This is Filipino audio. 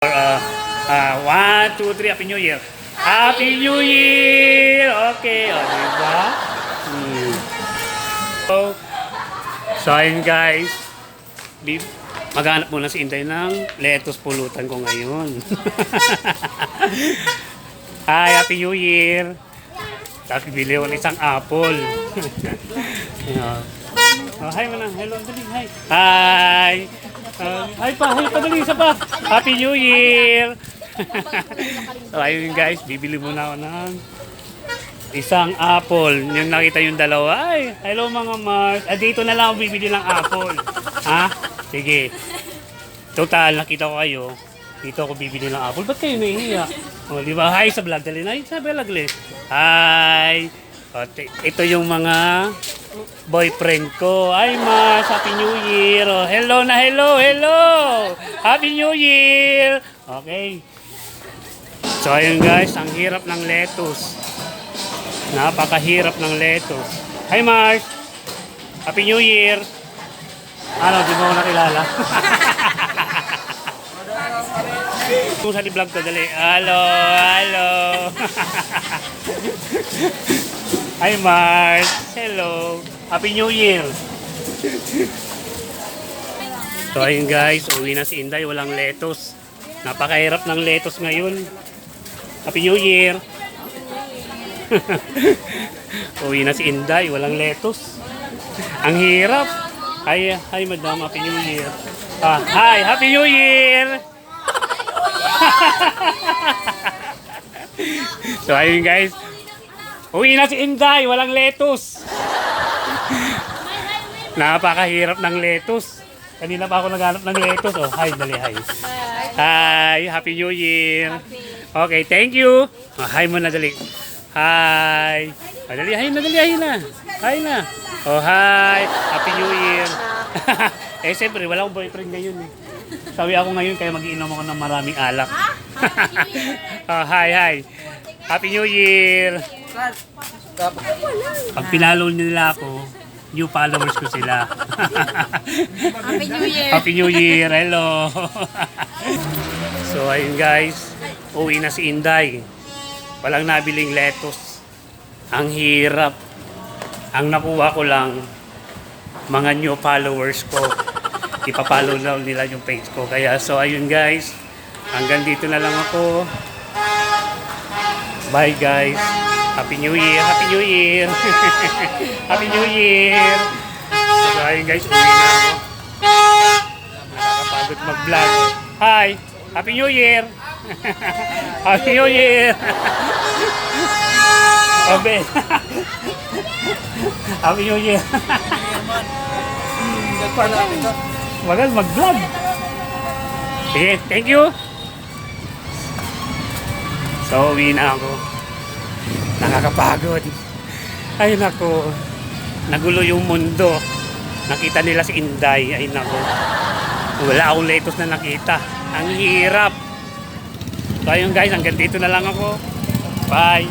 One, two, three, Happy New Year. Happy New Year! Okay, o, diba? So, ayun guys. Maghanap muna si Inday ng lettuce pulutan ko ngayon. Hi, Happy New Year! Tapos bibili ko ng isang apple. Hi mo na. Hello, dali. Hi. Hi. Hi pa, dali. Isa pa. Happy New Year! So, ayun guys, bibili muna ako ng isang apple. Yung nakita yung dalawa. Ay, hello mga Mars. Dito na lang ako bibili ng apple. Ha? Sige. Total, nakita ko kayo. Dito ako bibili ng apple. Ba't kayo nahihiya? O, di ba? Hi sa vlog. Dali na. Hi sa vlog. Hi. O, ito yung mga boyfriend ko. Hi Mars. Happy New Year. O, hello na. Hello. Happy New Year. Okay. So, ayun guys. Ang hirap ng lettuce. Napakahirap ng lettuce. Hi Mars. Happy New Year. Ano, di mo ako nakilala? Kung sa vlog ko, dali. Hello. Hi Mars. Hello. Happy New Year. So ayun guys, uwi na si Inday, walang lettuce. Napakahirap ng lettuce ngayon. Happy New Year. Uwi na si Inday, walang lettuce. Ang hirap. Hi madam, Happy New Year. Hi, Happy New Year. So ayun guys, uwi na si Inday, walang lettuce. Napakahirap ng lettuce. Kanina pa ako naghanap ng lettuce. Oh, hi, dali, hi. Hi, Happy New Year. Okay, thank you. Oh, hi mo na, dali. Hi. Oh, dali, hi na. Hi na. Oh, hi. Happy New Year. Siyempre, wala akong boyfriend ngayon eh. Sabi ako ngayon, kaya mag-iinom ako ng maraming alak. Oh, hi. Happy New Year. Pag pinalo nila ako, new followers ko sila. Happy New Year. Happy New Year. Hello. So, ayun guys. Uwi na si Inday. Walang nabiling lettuce. Ang hirap. Ang nakuha ko lang, mga new followers ko. Ipapollow na nila yung page ko. Kaya, so ayun guys. Hanggang dito na lang ako. Bye guys. Happy New Year. Happy New Year. Happy New Year. So ayun guys, uwi na ako. Nakakapagod mag-vlog. Hi. Happy New Year. Happy New Year. Obe. Happy New Year. Magal mag-vlog. Sige, thank you. So, uwi na ako. Nakakapagod. Ay nako. Nagulo yung mundo. Nakita nila si Inday. Ay nako. Wala akong lettuce na nakita. Ang hirap. So ayun guys, hanggang dito na lang ako. Bye.